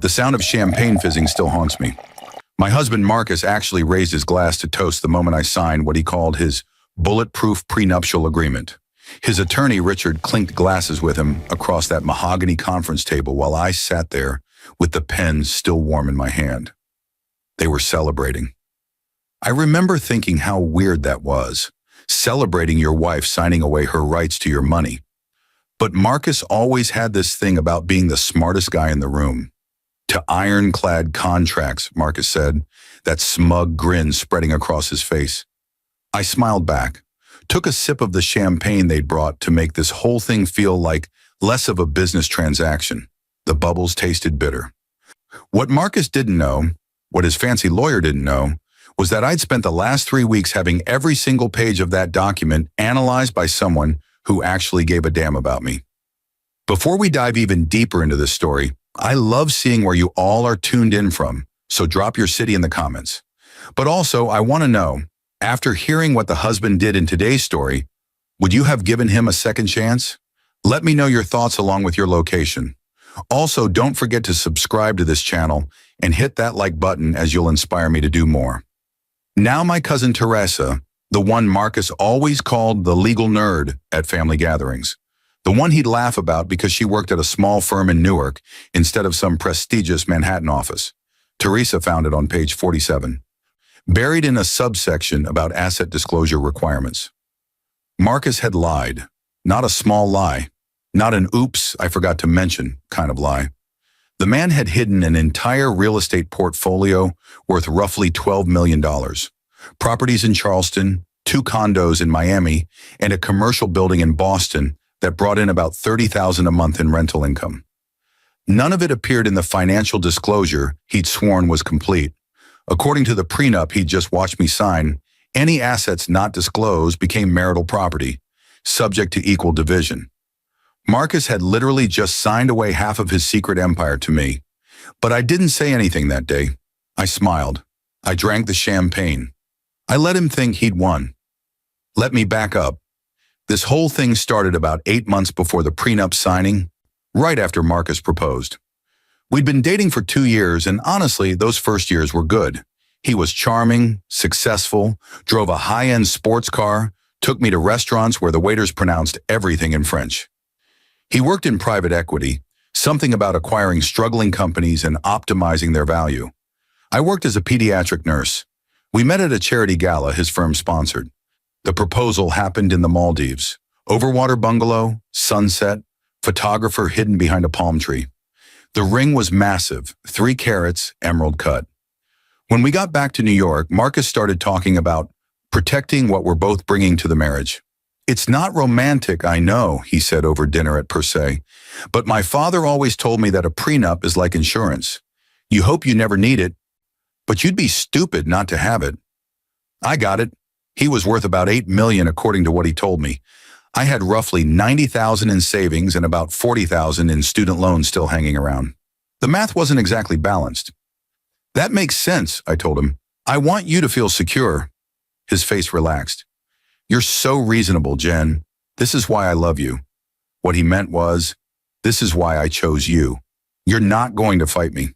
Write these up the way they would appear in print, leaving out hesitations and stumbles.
The sound of champagne fizzing still haunts me. My husband Marcus actually raised his glass to toast the moment I signed what he called his bulletproof prenuptial agreement. His attorney Richard clinked glasses with him across that mahogany conference table while I sat there with the pen still warm in my hand. They were celebrating. I remember thinking how weird that was, celebrating your wife signing away her rights to your money. But Marcus always had this thing about being the smartest guy in the room. To ironclad contracts, Marcus said, that smug grin spreading across his face. I smiled back, took a sip of the champagne they'd brought to make this whole thing feel like less of a business transaction. The bubbles tasted bitter. What Marcus didn't know, what his fancy lawyer didn't know, was that I'd spent the last 3 weeks having every single page of that document analyzed by someone who actually gave a damn about me. Before we dive even deeper into this story, I love seeing where you all are tuned in from, so drop your city in the comments. But also, I want to know, after hearing what the husband did in today's story, would you have given him a second chance? Let me know your thoughts along with your location. Also, don't forget to subscribe to this channel and hit that like button as you'll inspire me to do more. Now my cousin Teresa, the one Marcus always called the legal nerd at family gatherings, the one he'd laugh about because she worked at a small firm in Newark instead of some prestigious Manhattan office. Teresa found it on page 47, buried in a subsection about asset disclosure requirements. Marcus had lied, not a small lie, not an oops, I forgot to mention kind of lie. The man had hidden an entire real estate portfolio worth roughly $12 million. Properties in Charleston, 2 condos in Miami, and a commercial building in Boston that brought in about $30,000 a month in rental income. None of it appeared in the financial disclosure he'd sworn was complete. According to the prenup he'd just watched me sign, any assets not disclosed became marital property, subject to equal division. Marcus had literally just signed away half of his secret empire to me. But I didn't say anything that day. I smiled. I drank the champagne. I let him think he'd won. Let me back up. This whole thing started about 8 months before the prenup signing, right after Marcus proposed. We'd been dating for 2 years, and honestly, those first years were good. He was charming, successful, drove a high-end sports car, took me to restaurants where the waiters pronounced everything in French. He worked in private equity, something about acquiring struggling companies and optimizing their value. I worked as a pediatric nurse. We met at a charity gala his firm sponsored. The proposal happened in the Maldives. Overwater bungalow, sunset, photographer hidden behind a palm tree. The ring was massive, 3 carats, emerald cut. When we got back to New York, Marcus started talking about protecting what we're both bringing to the marriage. It's not romantic, I know, he said over dinner at Per Se, but my father always told me that a prenup is like insurance. You hope you never need it, but you'd be stupid not to have it. I got it. He was worth about $8 million according to what he told me. I had roughly $90,000 in savings and about $40,000 in student loans still hanging around. The math wasn't exactly balanced. That makes sense, I told him. I want you to feel secure. His face relaxed. You're so reasonable, Jen. This is why I love you. What he meant was, this is why I chose you. You're not going to fight me.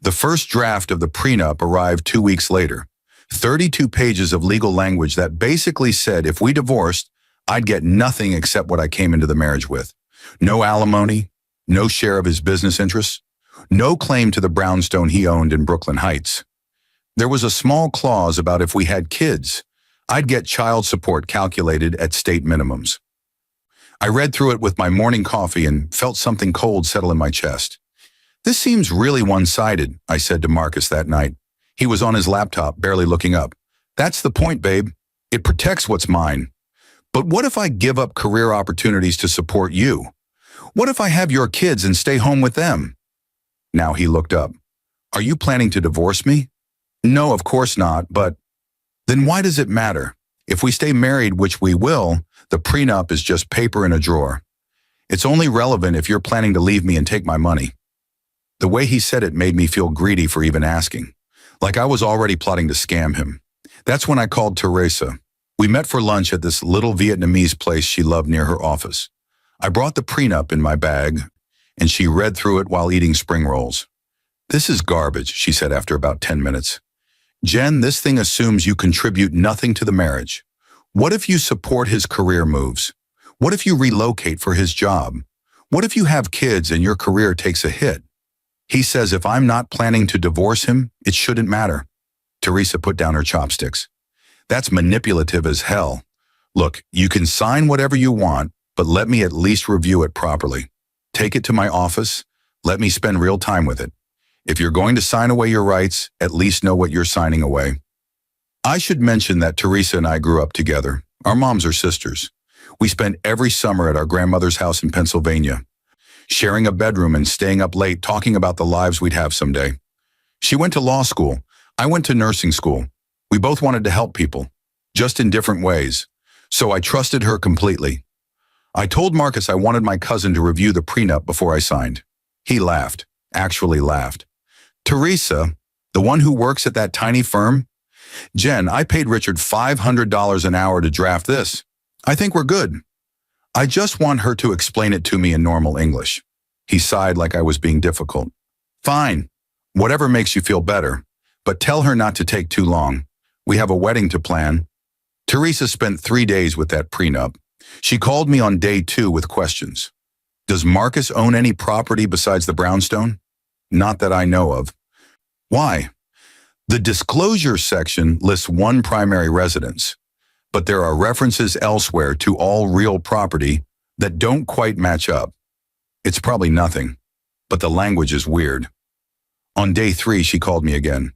The first draft of the prenup arrived 2 weeks later. 32 pages of legal language that basically said if we divorced, I'd get nothing except what I came into the marriage with. No alimony, no share of his business interests, no claim to the brownstone he owned in Brooklyn Heights. There was a small clause about if we had kids, I'd get child support calculated at state minimums. I read through it with my morning coffee and felt something cold settle in my chest. This seems really one-sided, I said to Marcus that night. He was on his laptop, barely looking up. That's the point, babe. It protects what's mine. But what if I give up career opportunities to support you? What if I have your kids and stay home with them? Now he looked up. Are you planning to divorce me? No, of course not, but then why does it matter? If we stay married, which we will, the prenup is just paper in a drawer. It's only relevant if you're planning to leave me and take my money. The way he said it made me feel greedy for even asking, like I was already plotting to scam him. That's when I called Teresa. We met for lunch at this little Vietnamese place she loved near her office. I brought the prenup in my bag, and she read through it while eating spring rolls. "This is garbage," she said after about 10 minutes. "Jen, this thing assumes you contribute nothing to the marriage. What if you support his career moves? What if you relocate for his job? What if you have kids and your career takes a hit? He says if I'm not planning to divorce him, it shouldn't matter." Teresa put down her chopsticks. "That's manipulative as hell. Look, you can sign whatever you want, but let me at least review it properly. Take it to my office. Let me spend real time with it. If you're going to sign away your rights, at least know what you're signing away." I should mention that Teresa and I grew up together. Our moms are sisters. We spent every summer at our grandmother's house in Pennsylvania, sharing a bedroom and staying up late talking about the lives we'd have someday. She went to law school. I went to nursing school. We both wanted to help people, just in different ways. So I trusted her completely. I told Marcus I wanted my cousin to review the prenup before I signed. He laughed, actually laughed. "Teresa, the one who works at that tiny firm? Jen, I paid Richard $500 an hour to draft this. I think we're good. I just want her to explain it to me in normal English." He sighed like I was being difficult. "Fine, whatever makes you feel better, but tell her not to take too long. We have a wedding to plan." Teresa spent 3 days with that prenup. She called me on day 2 with questions. "Does Marcus own any property besides the brownstone?" "Not that I know of." "Why?" "The disclosure section lists one primary residence, but there are references elsewhere to all real property that don't quite match up. It's probably nothing, but the language is weird." On day 3, she called me again.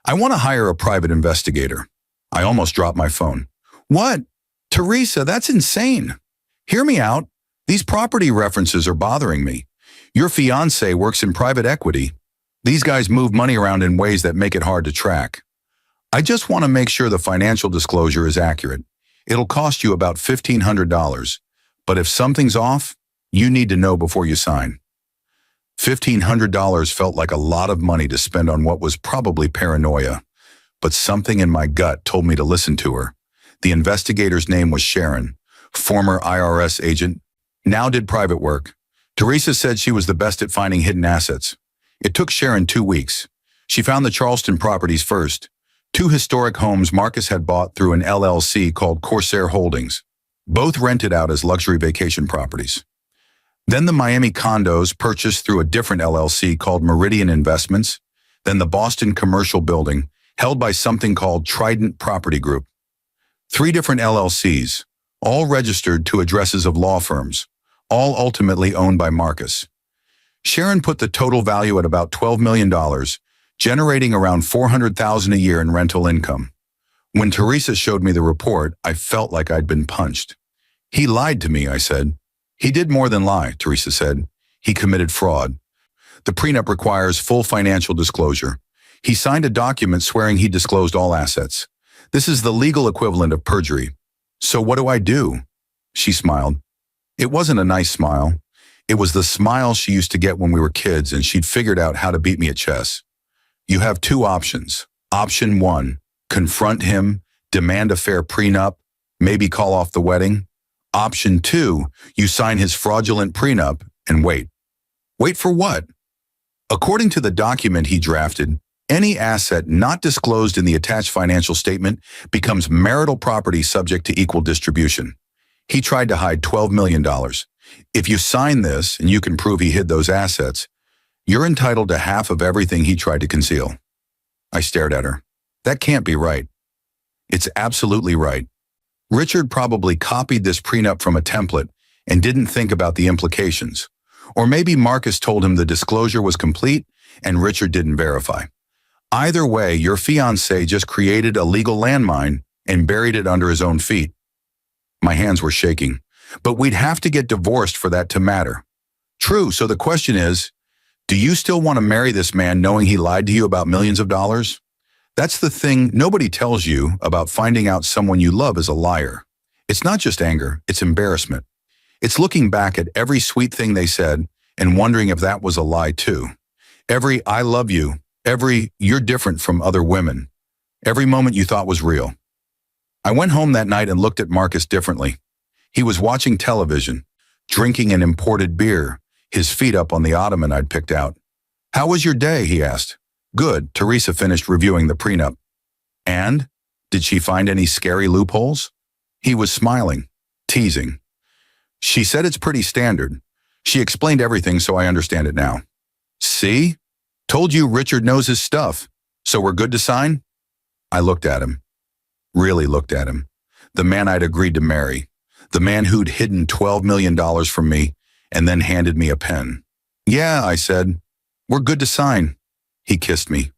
"I want to hire a private investigator." I almost dropped my phone. "What? Teresa, that's insane. Hear me out. These property references are bothering me. Your fiancé works in private equity. These guys move money around in ways that make it hard to track. I just want to make sure the financial disclosure is accurate. It'll cost you about $1,500, but if something's off, you need to know before you sign." $1,500 felt like a lot of money to spend on what was probably paranoia, but something in my gut told me to listen to her. The investigator's name was Sharon, former IRS agent, now did private work. Teresa said she was the best at finding hidden assets. It took Sharon 2 weeks. She found the Charleston properties first, 2 historic homes Marcus had bought through an LLC called Corsair Holdings, both rented out as luxury vacation properties. Then the Miami condos purchased through a different LLC called Meridian Investments, then the Boston commercial building held by something called Trident Property Group. 3 different LLCs, all registered to addresses of law firms, all ultimately owned by Marcus. Sharon put the total value at about $12 million, generating around $400,000 a year in rental income. When Teresa showed me the report, I felt like I'd been punched. "He lied to me," I said. "He did more than lie," Teresa said. "He committed fraud. The prenup requires full financial disclosure. He signed a document swearing he disclosed all assets. This is the legal equivalent of perjury. So what do I do?" She smiled. It wasn't a nice smile. It was the smile she used to get when we were kids, and she'd figured out how to beat me at chess. "You have 2 options. Option 1, confront him, demand a fair prenup, maybe call off the wedding. Option 2, you sign his fraudulent prenup and wait." "Wait for what?" "According to the document he drafted, any asset not disclosed in the attached financial statement becomes marital property subject to equal distribution. He tried to hide $12 million. If you sign this and you can prove he hid those assets, you're entitled to half of everything he tried to conceal." I stared at her. That can't be right. It's absolutely right. Richard probably copied this prenup from a template and didn't think about the implications. Or maybe Marcus told him the disclosure was complete and Richard didn't verify. Either way, your fiancé just created a legal landmine and buried it under his own feet. My hands were shaking. But we'd have to get divorced for that to matter. True, so the question is, do you still want to marry this man knowing he lied to you about millions of dollars? That's the thing nobody tells you about finding out someone you love is a liar. It's not just anger, it's embarrassment. It's looking back at every sweet thing they said and wondering if that was a lie too. Every "I love you," every "you're different from other women," every moment you thought was real. I went home that night and looked at Marcus differently. He was watching television, drinking an imported beer, his feet up on the ottoman I'd picked out. How was your day? He asked. Good. Teresa finished reviewing the prenup. And? Did she find any scary loopholes? He was smiling, teasing. She said it's pretty standard. She explained everything so I understand it now. See? Told you Richard knows his stuff. So we're good to sign? I looked at him. Really looked at him. The man I'd agreed to marry. The man who'd hidden $12 million from me and then handed me a pen. Yeah, I said. We're good to sign. He kissed me.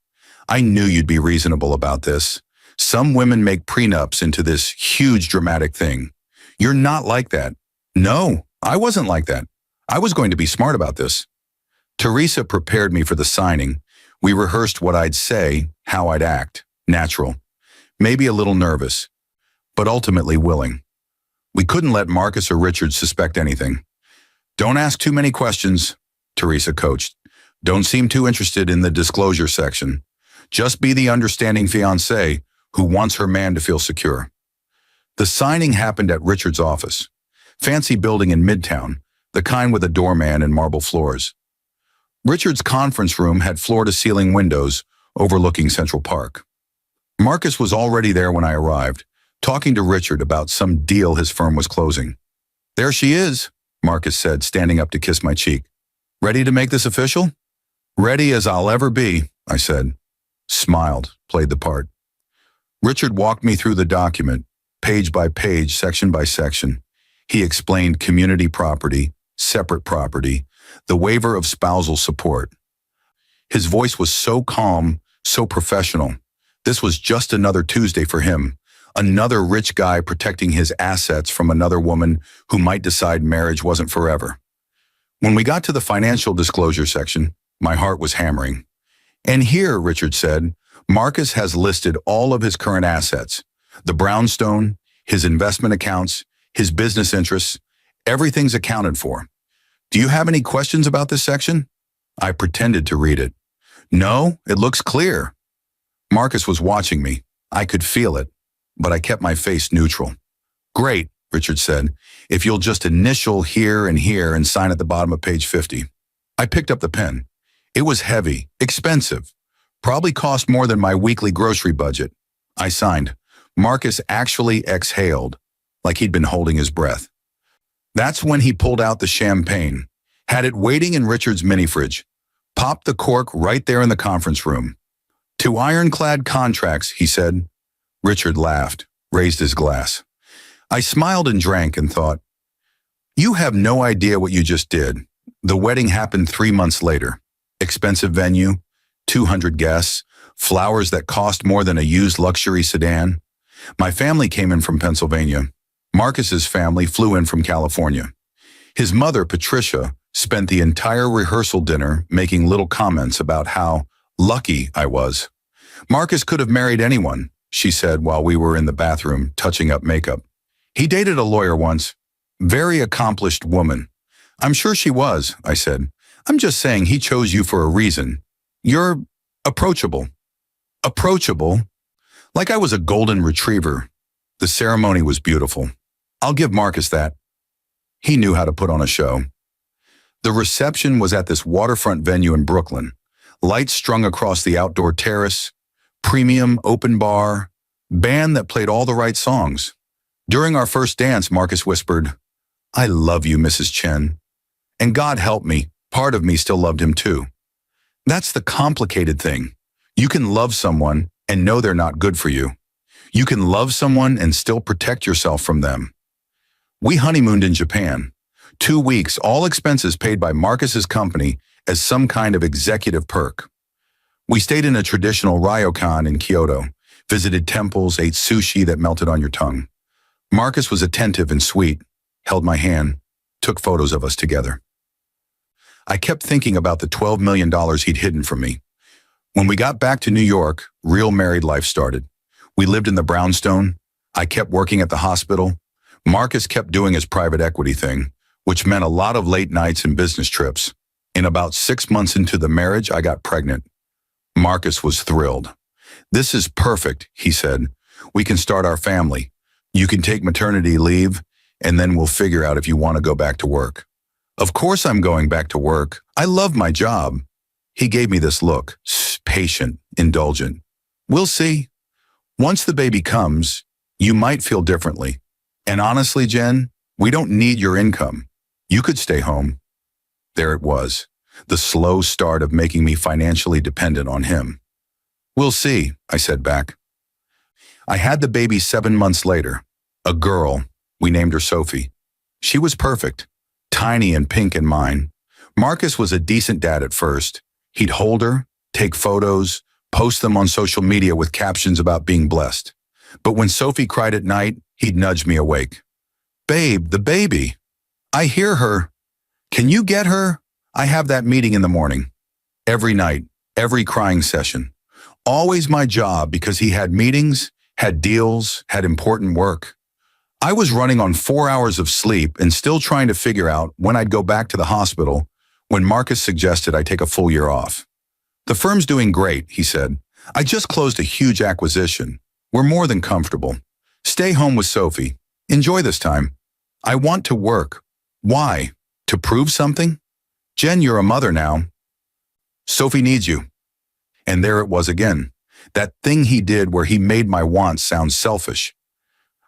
I knew you'd be reasonable about this. Some women make prenups into this huge dramatic thing. You're not like that. No, I wasn't like that. I was going to be smart about this. Teresa prepared me for the signing. We rehearsed what I'd say, how I'd act. Natural. Maybe a little nervous, but ultimately willing. We couldn't let Marcus or Richard suspect anything. Don't ask too many questions, Teresa coached. Don't seem too interested in the disclosure section. Just be the understanding fiancé who wants her man to feel secure. The signing happened at Richard's office. Fancy building in Midtown, the kind with a doorman and marble floors. Richard's conference room had floor-to-ceiling windows overlooking Central Park. Marcus was already there when I arrived, talking to Richard about some deal his firm was closing. There she is, Marcus said, standing up to kiss my cheek. Ready to make this official? Ready as I'll ever be, I said. Smiled, played the part. Richard walked me through the document, page by page, section by section. He explained community property, separate property, the waiver of spousal support. His voice was so calm, so professional. This was just another Tuesday for him, another rich guy protecting his assets from another woman who might decide marriage wasn't forever. When we got to the financial disclosure section, my heart was hammering. And here, Richard said, Marcus has listed all of his current assets, the brownstone, his investment accounts, his business interests, everything's accounted for. Do you have any questions about this section? I pretended to read it. No, it looks clear. Marcus was watching me. I could feel it, but I kept my face neutral. Great, Richard said, if you'll just initial here and sign at the bottom of page 50. I picked up the pen. It was heavy, expensive, probably cost more than my weekly grocery budget. I signed. Marcus actually exhaled, like he'd been holding his breath. That's when he pulled out the champagne, had it waiting in Richard's mini fridge, popped the cork right there in the conference room. To Ironclad contracts, he said. Richard laughed, raised his glass. I smiled and drank and thought, you have no idea what you just did. The wedding happened 3 months later. Expensive venue, 200 guests, flowers that cost more than a used luxury sedan. My family came in from Pennsylvania. Marcus's family flew in from California. His mother, Patricia, spent the entire rehearsal dinner making little comments about how lucky I was. Marcus could have married anyone, she said while we were in the bathroom touching up makeup. He dated a lawyer once. Very accomplished woman. I'm sure she was, I said. I'm just saying he chose you for a reason. You're approachable. Approachable? Like I was a golden retriever. The ceremony was beautiful. I'll give Marcus that. He knew how to put on a show. The reception was at this waterfront venue in Brooklyn. Lights strung across the outdoor terrace, premium open bar, band that played all the right songs. During our first dance, Marcus whispered, I love you, Mrs. Chen. And God help me, part of me still loved him too. That's the complicated thing. You can love someone and know they're not good for you. You can love someone and still protect yourself from them. We honeymooned in Japan. 2 weeks, all expenses paid by Marcus's company as some kind of executive perk. We stayed in a traditional ryokan in Kyoto, visited temples, ate sushi that melted on your tongue. Marcus was attentive and sweet, held my hand, took photos of us together. I kept thinking about the $12 million he'd hidden from me. When we got back to New York, real married life started. We lived in the brownstone. I kept working at the hospital. Marcus kept doing his private equity thing, which meant a lot of late nights and business trips. In about 6 months into the marriage, I got pregnant. Marcus was thrilled. This is perfect, he said. We can start our family. You can take maternity leave, and then we'll figure out if you want to go back to work. Of course I'm going back to work. I love my job. He gave me this look, patient, indulgent. We'll see. Once the baby comes, you might feel differently. And honestly, Jen, we don't need your income. You could stay home. There it was, the slow start of making me financially dependent on him. We'll see, I said back. I had the baby 7 months later. A girl. We named her Sophie. She was perfect, tiny and pink in mine. Marcus was a decent dad at first. He'd hold her, take photos, post them on social media with captions about being blessed. But when Sophie cried at night, he'd nudge me awake. Babe, the baby. I hear her. Can you get her? I have that meeting in the morning. Every night, every crying session. Always my job because he had meetings, had deals, had important work. I was running on 4 hours of sleep and still trying to figure out when I'd go back to the hospital when Marcus suggested I take a full year off. The firm's doing great, he said. I just closed a huge acquisition. We're more than comfortable. Stay home with Sophie. Enjoy this time. I want to work. Why? To prove something? Jen, you're a mother now. Sophie needs you. And there it was again. That thing he did where he made my wants sound selfish.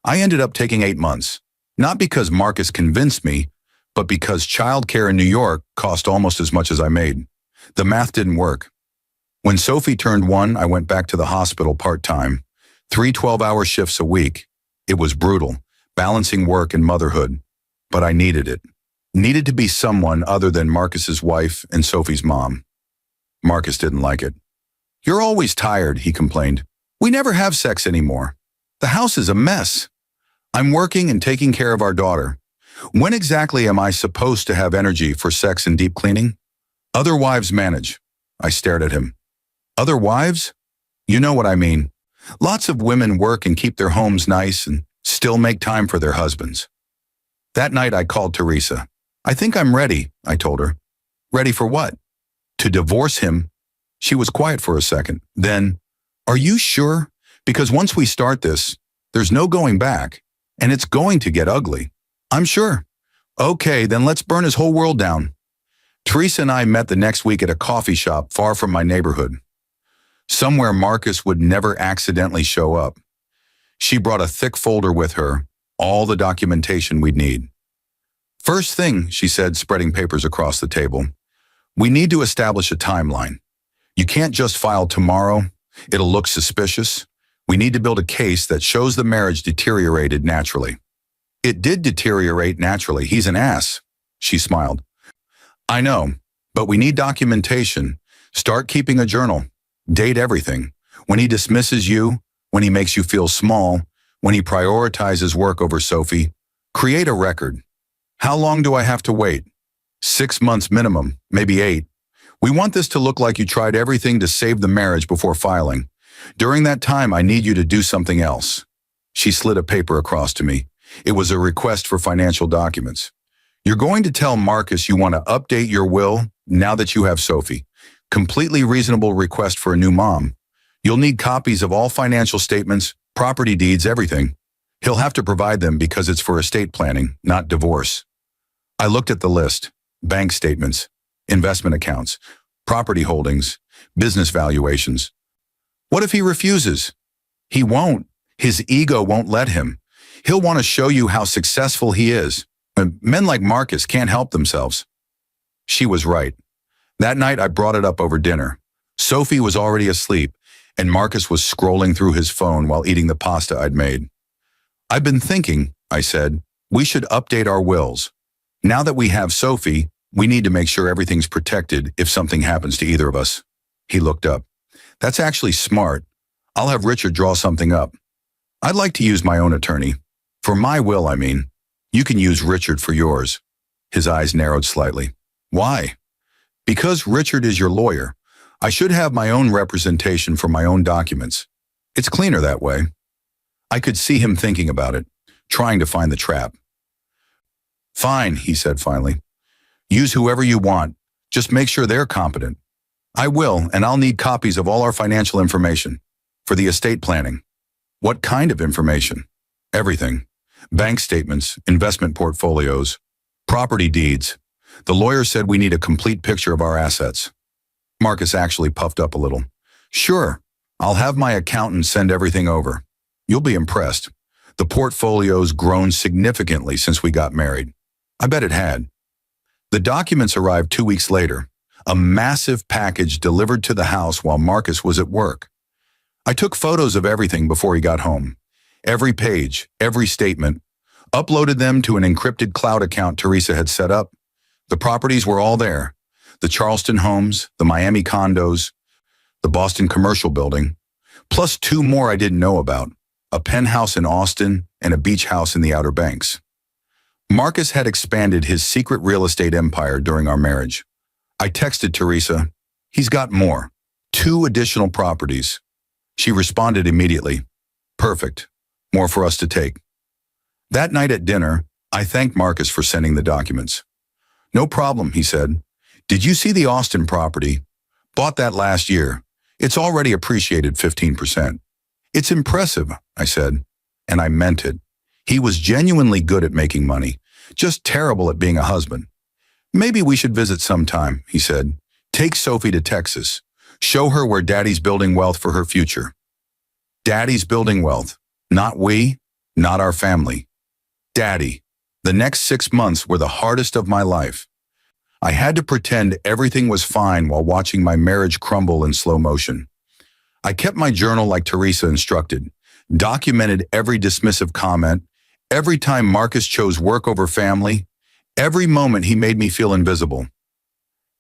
I ended up taking 8 months. Not because Marcus convinced me, but because childcare in New York cost almost as much as I made. The math didn't work. When Sophie turned 1, I went back to the hospital part-time. 3 12-hour shifts a week. It was brutal, balancing work and motherhood. But I needed it. Needed to be someone other than Marcus's wife and Sophie's mom. Marcus didn't like it. You're always tired, he complained. We never have sex anymore. The house is a mess. I'm working and taking care of our daughter. When exactly am I supposed to have energy for sex and deep cleaning? Other wives manage. I stared at him. Other wives? You know what I mean. Lots of women work and keep their homes nice and still make time for their husbands. That night I called Teresa. I think I'm ready, I told her. Ready for what? To divorce him. She was quiet for a second. Then, are you sure? Because once we start this, there's no going back, and it's going to get ugly. I'm sure. Okay, then let's burn his whole world down. Teresa and I met the next week at a coffee shop far from my neighborhood. Somewhere Marcus would never accidentally show up. She brought a thick folder with her, all the documentation we'd need. First thing, she said, spreading papers across the table, we need to establish a timeline. You can't just file tomorrow. It'll look suspicious. We need to build a case that shows the marriage deteriorated naturally. It did deteriorate naturally. He's an ass. She smiled. I know, but we need documentation. Start keeping a journal. Date everything. When he dismisses you, when he makes you feel small, when he prioritizes work over Sophie, create a record. How long do I have to wait? 6 months minimum, maybe 8. We want this to look like you tried everything to save the marriage before filing. During that time, I need you to do something else. She slid a paper across to me. It was a request for financial documents. You're going to tell Marcus you want to update your will now that you have Sophie. Completely reasonable request for a new mom. You'll need copies of all financial statements, property deeds, everything. He'll have to provide them because it's for estate planning, not divorce. I looked at the list. Bank statements, investment accounts, property holdings, business valuations. What if he refuses? He won't. His ego won't let him. He'll want to show you how successful he is. Men like Marcus can't help themselves. She was right. That night I brought it up over dinner. Sophie was already asleep, and Marcus was scrolling through his phone while eating the pasta I'd made. I've been thinking, I said, we should update our wills. Now that we have Sophie, we need to make sure everything's protected if something happens to either of us. He looked up. That's actually smart. I'll have Richard draw something up. I'd like to use my own attorney. For my will, I mean. You can use Richard for yours. His eyes narrowed slightly. Why? Because Richard is your lawyer. I should have my own representation for my own documents. It's cleaner that way. I could see him thinking about it, trying to find the trap. Fine, he said finally. Use whoever you want. Just make sure they're competent. I will, and I'll need copies of all our financial information. For the estate planning. What kind of information? Everything. Bank statements, investment portfolios, property deeds. The lawyer said we need a complete picture of our assets. Marcus actually puffed up a little. Sure, I'll have my accountant send everything over. You'll be impressed. The portfolio's grown significantly since we got married. I bet it had. The documents arrived 2 weeks later, a massive package delivered to the house while Marcus was at work. I took photos of everything before he got home. Every page, every statement, uploaded them to an encrypted cloud account Teresa had set up. The properties were all there. The Charleston homes, the Miami condos, the Boston commercial building, plus 2 more I didn't know about, a penthouse in Austin and a beach house in the Outer Banks. Marcus had expanded his secret real estate empire during our marriage. I texted Teresa, he's got more, 2 additional properties. She responded immediately, perfect, more for us to take. That night at dinner, I thanked Marcus for sending the documents. No problem, he said. Did you see the Austin property? Bought that last year. It's already appreciated 15%. It's impressive, I said, and I meant it. He was genuinely good at making money, just terrible at being a husband. Maybe we should visit sometime, he said. Take Sophie to Texas. Show her where Daddy's building wealth for her future. Daddy's building wealth. Not we, not our family. Daddy. The next 6 months were the hardest of my life. I had to pretend everything was fine while watching my marriage crumble in slow motion. I kept my journal like Teresa instructed, documented every dismissive comment, every time Marcus chose work over family, every moment he made me feel invisible.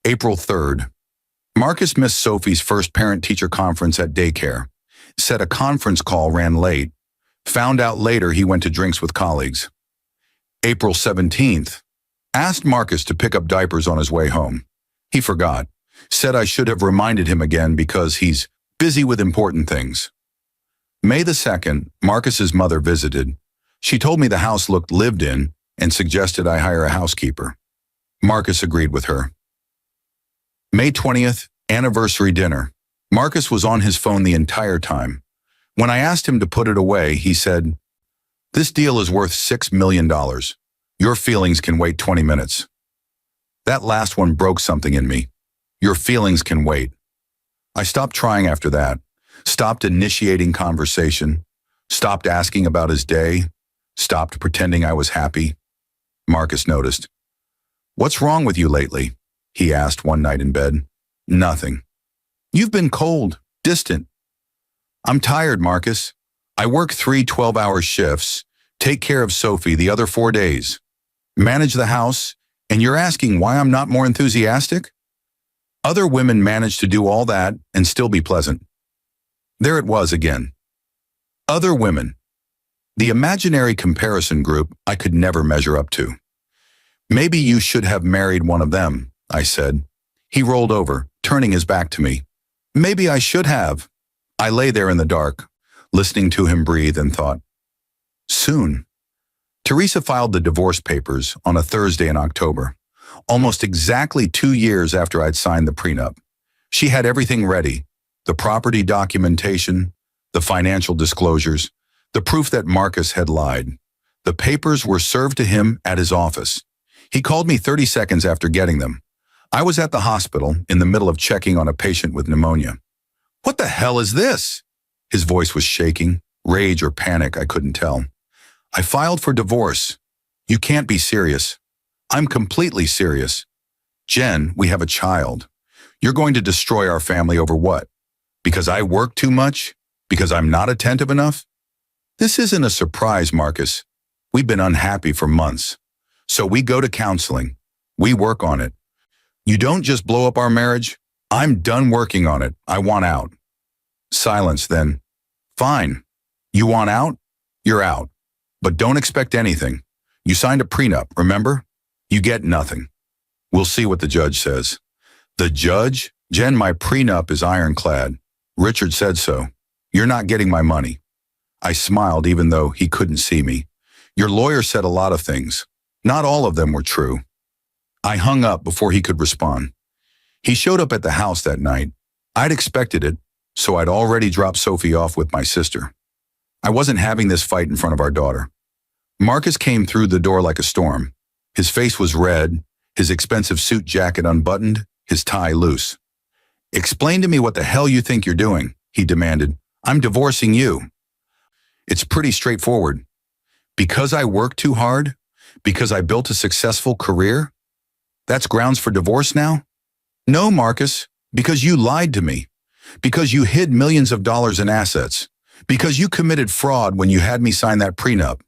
April 3rd. Marcus missed Sophie's first parent-teacher conference at daycare, said a conference call ran late, found out later he went to drinks with colleagues. April 17th. Asked Marcus to pick up diapers on his way home. He forgot, said I should have reminded him again because he's busy with important things. May the 2nd, Marcus's mother visited. She told me the house looked lived in and suggested I hire a housekeeper. Marcus agreed with her. May 20th, anniversary dinner. Marcus was on his phone the entire time. When I asked him to put it away, he said, "This deal is worth $6 million. Your feelings can wait 20 minutes." That last one broke something in me. Your feelings can wait. I stopped trying after that, stopped initiating conversation, stopped asking about his day, stopped pretending I was happy. Marcus noticed. "What's wrong with you lately?" he asked one night in bed. "Nothing." "You've been cold, distant." "I'm tired, Marcus. I work 3 12-hour shifts, take care of Sophie the other 4 days, manage the house, and you're asking why I'm not more enthusiastic? Other women manage to do all that and still be pleasant." There it was again. Other women. The imaginary comparison group I could never measure up to. "Maybe you should have married one of them," I said. He rolled over, turning his back to me. "Maybe I should have." I lay there in the dark, listening to him breathe and thought, soon. Teresa filed the divorce papers on a Thursday in October, almost exactly 2 years after I'd signed the prenup. She had everything ready, the property documentation, the financial disclosures, the proof that Marcus had lied. The papers were served to him at his office. He called me 30 seconds after getting them. I was at the hospital in the middle of checking on a patient with pneumonia. "What the hell is this?" His voice was shaking, rage or panic, I couldn't tell. "I filed for divorce." "You can't be serious." "I'm completely serious." "Jen, we have a child. You're going to destroy our family over what? Because I work too much? Because I'm not attentive enough?" "This isn't a surprise, Marcus. We've been unhappy for months. So we go to counseling. We work on it. You don't just blow up our marriage. I'm done working on it. I want out." Silence then. "Fine. You want out? You're out. But don't expect anything. You signed a prenup, remember? You get nothing. We'll see what the judge says." "The judge? Jen, my prenup is ironclad. Richard said so. You're not getting my money." I smiled even though he couldn't see me. "Your lawyer said a lot of things. Not all of them were true." I hung up before he could respond. He showed up at the house that night. I'd expected it, so I'd already dropped Sophie off with my sister. I wasn't having this fight in front of our daughter. Marcus came through the door like a storm. His face was red, his expensive suit jacket unbuttoned, his tie loose. Explain to me what the hell you think you're doing, he demanded. I'm divorcing you. It's pretty straightforward. Because I worked too hard? Because I built a successful career? That's grounds for divorce now? No, Marcus, because you lied to me. Because you hid millions of dollars in assets. Because you committed fraud when you had me sign that prenup.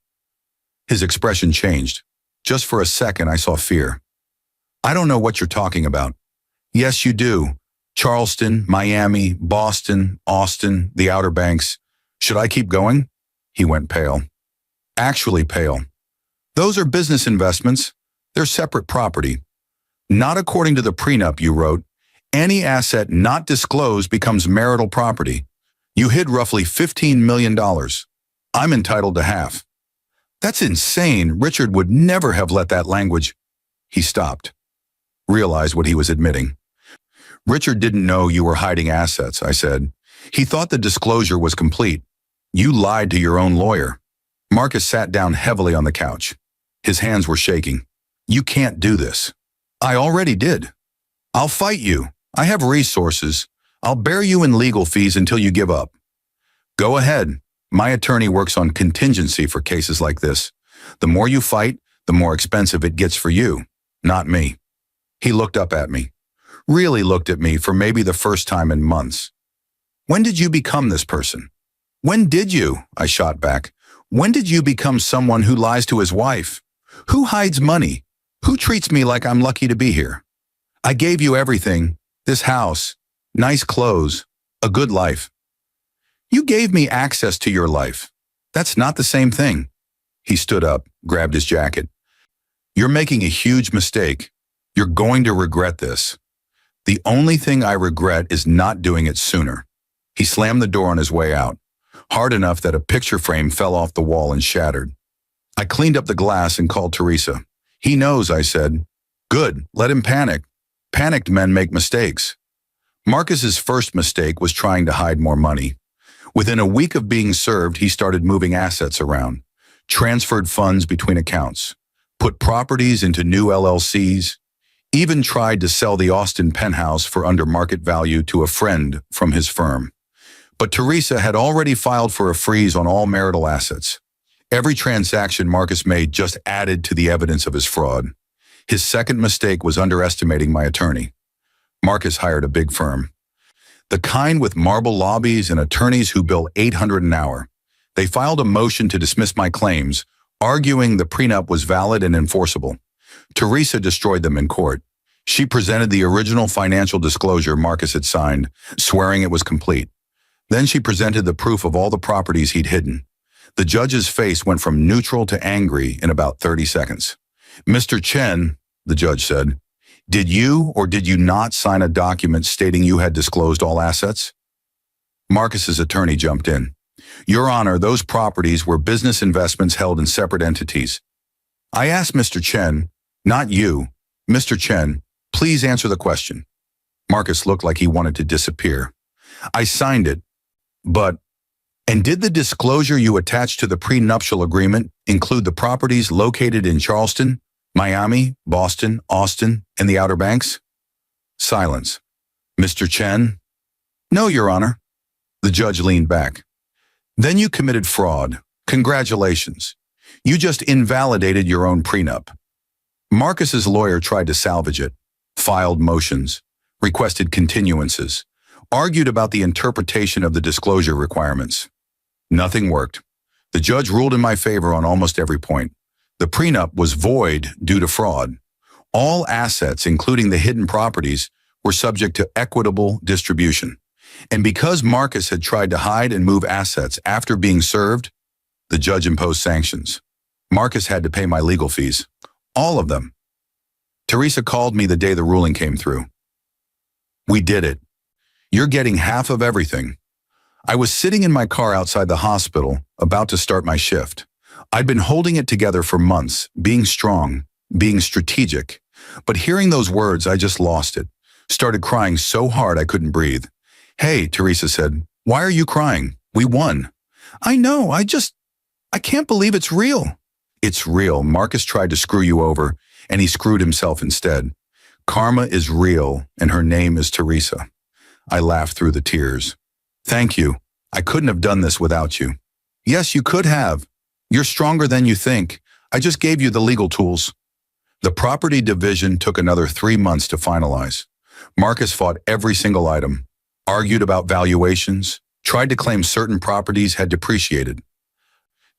His expression changed. Just for a second, I saw fear. I don't know what you're talking about. Yes, you do. Charleston, Miami, Boston, Austin, the Outer Banks. Should I keep going? He went pale. Actually pale. Those are business investments. They're separate property. Not according to the prenup you wrote. Any asset not disclosed becomes marital property. You hid roughly $15 million. I'm entitled to half. That's insane. Richard would never have let that language. He stopped. Realized what he was admitting. Richard didn't know you were hiding assets, I said. He thought the disclosure was complete. You lied to your own lawyer. Marcus sat down heavily on the couch. His hands were shaking. You can't do this. I already did. I'll fight you. I have resources. I'll bear you in legal fees until you give up. Go ahead. My attorney works on contingency for cases like this. The more you fight, the more expensive it gets for you, not me. He looked up at me. Really looked at me for maybe the first time in months. When did you become this person? When did you? I shot back. When did you become someone who lies to his wife? Who hides money? Who treats me like I'm lucky to be here? I gave you everything. This house, nice clothes, a good life. You gave me access to your life. That's not the same thing. He stood up, grabbed his jacket. You're making a huge mistake. You're going to regret this. The only thing I regret is not doing it sooner. He slammed the door on his way out, hard enough that a picture frame fell off the wall and shattered. I cleaned up the glass and called Teresa. He knows, I said. Good, let him panic. Panicked men make mistakes. Marcus's first mistake was trying to hide more money. Within a week of being served, he started moving assets around, transferred funds between accounts, put properties into new LLCs, even tried to sell the Austin penthouse for under market value to a friend from his firm. But Teresa had already filed for a freeze on all marital assets. Every transaction Marcus made just added to the evidence of his fraud. His second mistake was underestimating my attorney. Marcus hired a big firm. The kind with marble lobbies and attorneys who bill $800 an hour. They filed a motion to dismiss my claims, arguing the prenup was valid and enforceable. Teresa destroyed them in court. She presented the original financial disclosure Marcus had signed, swearing it was complete. Then she presented the proof of all the properties he'd hidden. The judge's face went from neutral to angry in about 30 seconds. Mr. Chen, the judge said, did you or did you not sign a document stating you had disclosed all assets? Marcus's attorney jumped in. Your Honor, those properties were business investments held in separate entities. I asked Mr. Chen, not you. Mr. Chen, please answer the question. Marcus looked like he wanted to disappear. I signed it, and did the disclosure you attached to the prenuptial agreement include the properties located in Charleston, Miami, Boston, Austin, and the Outer Banks? Silence. Mr. Chen? No, Your Honor. The judge leaned back. Then you committed fraud. Congratulations. You just invalidated your own prenup. Marcus's lawyer tried to salvage it, filed motions, requested continuances, argued about the interpretation of the disclosure requirements. Nothing worked. The judge ruled in my favor on almost every point. The prenup was void due to fraud. All assets, including the hidden properties, were subject to equitable distribution. And because Marcus had tried to hide and move assets after being served, the judge imposed sanctions. Marcus had to pay my legal fees. All of them. Teresa called me the day the ruling came through. We did it. You're getting half of everything. I was sitting in my car outside the hospital, about to start my shift. I'd been holding it together for months, being strong, being strategic. But hearing those words, I just lost it. Started crying so hard I couldn't breathe. Hey, Teresa said, why are you crying? We won. I know, I can't believe it's real. It's real. Marcus tried to screw you over, and he screwed himself instead. Karma is real, and her name is Teresa. I laughed through the tears. Thank you. I couldn't have done this without you. Yes, you could have. You're stronger than you think. I just gave you the legal tools. The property division took another 3 months to finalize. Marcus fought every single item, argued about valuations, tried to claim certain properties had depreciated,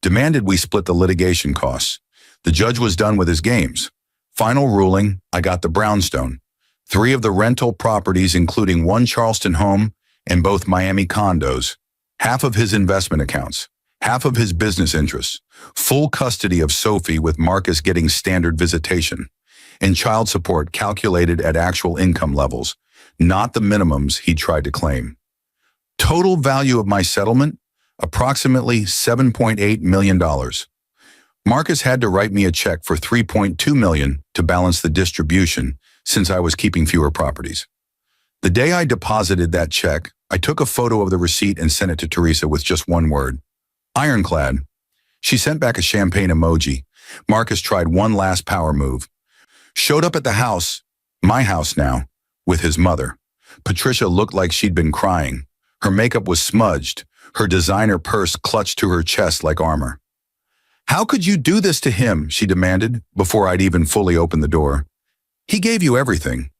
demanded we split the litigation costs. The judge was done with his games. Final ruling, I got the brownstone. 3 of the rental properties, including 1 Charleston home and both Miami condos, half of his investment accounts, half of his business interests, full custody of Sophie with Marcus getting standard visitation, and child support calculated at actual income levels, not the minimums he tried to claim. Total value of my settlement, approximately $7.8 million. Marcus had to write me a check for $3.2 million to balance the distribution since I was keeping fewer properties. The day I deposited that check, I took a photo of the receipt and sent it to Teresa with just one word: Ironclad. She sent back a champagne emoji. Marcus tried one last power move. Showed up at the house, my house now, with his mother. Patricia looked like she'd been crying. Her makeup was smudged, her designer purse clutched to her chest like armor. How could you do this to him? She demanded, before I'd even fully opened the door. He gave you everything.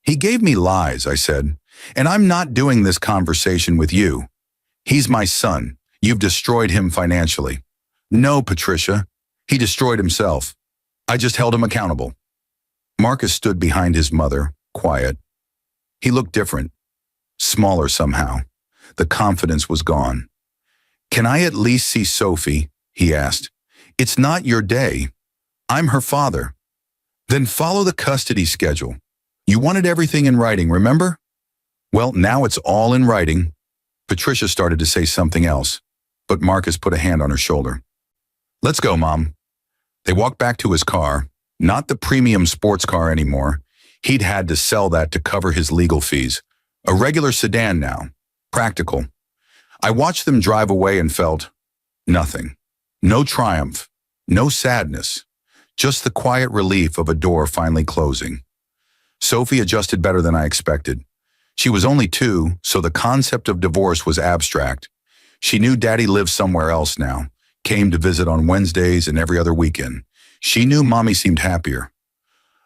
He gave me lies, I said, and I'm not doing this conversation with you. He's my son. You've destroyed him financially. No, Patricia. He destroyed himself. I just held him accountable. Marcus stood behind his mother, quiet. He looked different, smaller somehow. The confidence was gone. Can I at least see Sophie? He asked. It's not your day. I'm her father. Then follow the custody schedule. You wanted everything in writing, remember? Well, now it's all in writing. Patricia started to say something else, but Marcus put a hand on her shoulder. Let's go, Mom. They walked back to his car, not the premium sports car anymore. He'd had to sell that to cover his legal fees. A regular sedan now, practical. I watched them drive away and felt nothing. No triumph, no sadness, just the quiet relief of a door finally closing. Sophie adjusted better than I expected. She was only 2, so the concept of divorce was abstract. She knew Daddy lived somewhere else now, came to visit on Wednesdays and every other weekend. She knew Mommy seemed happier.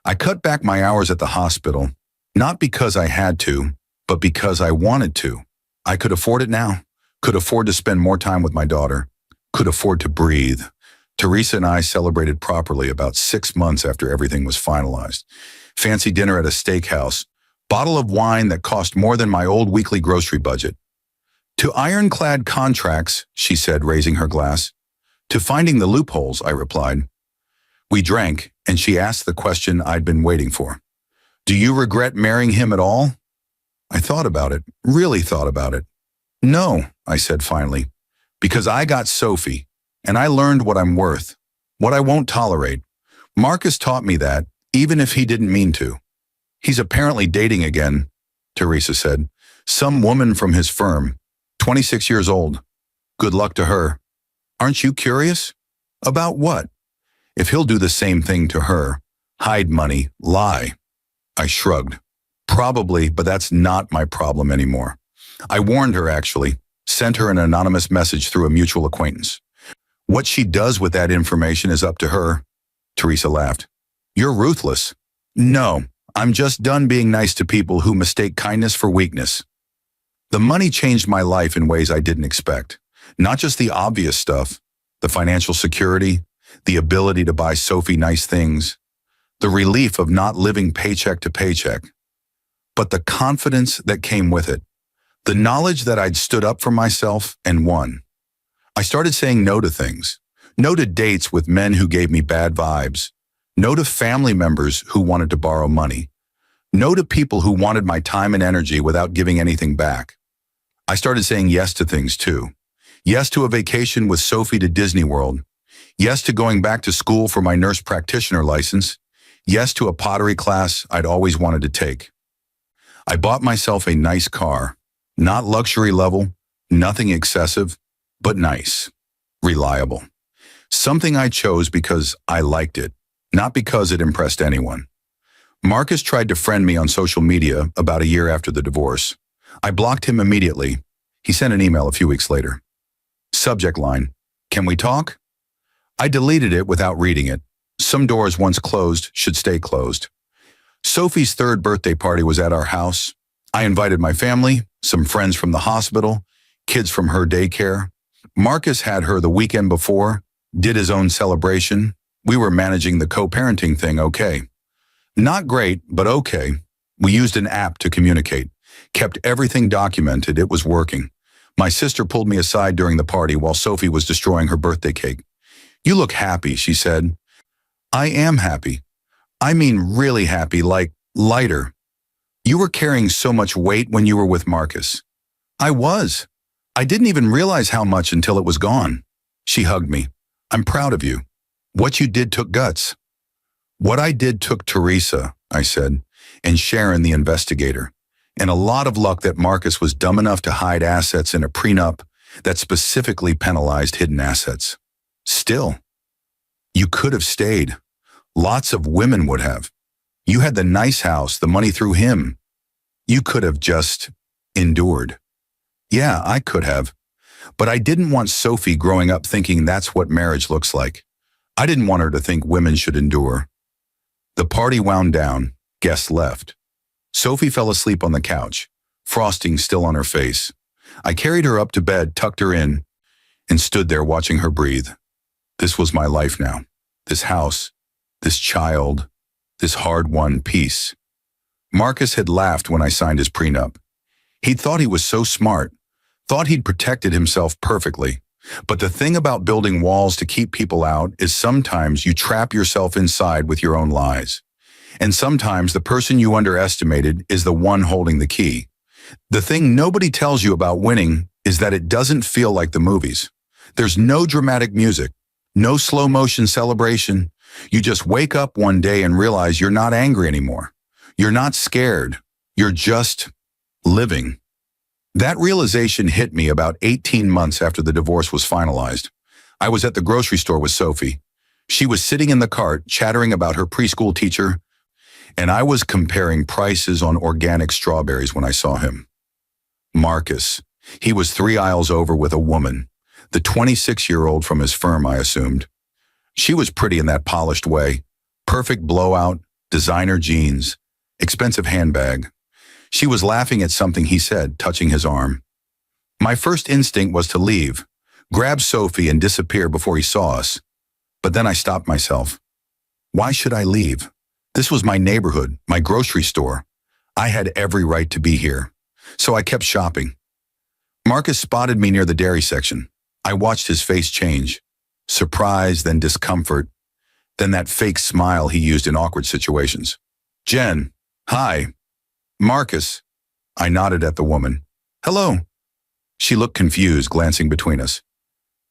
I cut back my hours at the hospital, not because I had to, but because I wanted to. I could afford it now, could afford to spend more time with my daughter, could afford to breathe. Teresa and I celebrated properly about 6 months after everything was finalized. Fancy dinner at a steakhouse, bottle of wine that cost more than my old weekly grocery budget. To ironclad contracts, she said, raising her glass. To finding the loopholes, I replied. We drank, and she asked the question I'd been waiting for. Do you regret marrying him at all? I thought about it, really thought about it. No, I said finally, because I got Sophie, and I learned what I'm worth, what I won't tolerate. Marcus taught me that, even if he didn't mean to. He's apparently dating again, Teresa said. Some woman from his firm, 26 years old. Good luck to her. Aren't you curious? About what? If he'll do the same thing to her, hide money, lie. I shrugged. Probably, but that's not my problem anymore. I warned her, actually, sent her an anonymous message through a mutual acquaintance. What she does with that information is up to her. Teresa laughed. You're ruthless. No, I'm just done being nice to people who mistake kindness for weakness. The money changed my life in ways I didn't expect. Not just the obvious stuff, the financial security, the ability to buy Sophie nice things, the relief of not living paycheck to paycheck, but the confidence that came with it, the knowledge that I'd stood up for myself and won. I started saying no to things, no to dates with men who gave me bad vibes, no to family members who wanted to borrow money, no to people who wanted my time and energy without giving anything back. I started saying yes to things too. Yes to a vacation with Sophie to Disney World. Yes to going back to school for my nurse practitioner license. Yes to a pottery class I'd always wanted to take. I bought myself a nice car, not luxury level, nothing excessive, but nice, reliable. Something I chose because I liked it, not because it impressed anyone. Marcus tried to friend me on social media about a year after the divorce. I blocked him immediately. He sent an email a few weeks later. Subject line, "Can we talk?" I deleted it without reading it. Some doors once closed should stay closed. Sophie's third birthday party was at our house. I invited my family, some friends from the hospital, kids from her daycare. Marcus had her the weekend before, did his own celebration. We were managing the co-parenting thing okay. Not great, but okay. We used an app to communicate, kept everything documented. It was working. My sister pulled me aside during the party while Sophie was destroying her birthday cake. "You look happy," she said. "I am happy. I mean really happy, like lighter. You were carrying so much weight when you were with Marcus." "I was. I didn't even realize how much until it was gone." She hugged me. "I'm proud of you. What you did took guts." "What I did took Teresa," I said, "and Sharon the investigator, and a lot of luck that Marcus was dumb enough to hide assets in a prenup that specifically penalized hidden assets. Still, you could have stayed. Lots of women would have. You had the nice house, the money through him. You could have just endured." "Yeah, I could have. But I didn't want Sophie growing up thinking that's what marriage looks like. I didn't want her to think women should endure." The party wound down. Guests left. Sophie fell asleep on the couch, frosting still on her face. I carried her up to bed, tucked her in, and stood there watching her breathe. This was my life now. This house, this child, this hard-won peace. Marcus had laughed when I signed his prenup. He'd thought he was so smart, thought he'd protected himself perfectly. But the thing about building walls to keep people out is sometimes you trap yourself inside with your own lies. And sometimes the person you underestimated is the one holding the key. The thing nobody tells you about winning is that it doesn't feel like the movies. There's no dramatic music, no slow motion celebration. You just wake up one day and realize you're not angry anymore. You're not scared. You're just living. That realization hit me about 18 months after the divorce was finalized. I was at the grocery store with Sophie. She was sitting in the cart chattering about her preschool teacher, and I was comparing prices on organic strawberries when I saw him. Marcus. He was 3 aisles over with a woman, the 26-year-old from his firm, I assumed. She was pretty in that polished way. Perfect blowout, designer jeans, expensive handbag. She was laughing at something he said, touching his arm. My first instinct was to leave, grab Sophie and disappear before he saw us. But then I stopped myself. Why should I leave? This was my neighborhood, my grocery store. I had every right to be here. So I kept shopping. Marcus spotted me near the dairy section. I watched his face change. Surprise, then discomfort, then that fake smile he used in awkward situations. "Jen, hi." "Marcus." I nodded at the woman. "Hello." She looked confused, glancing between us.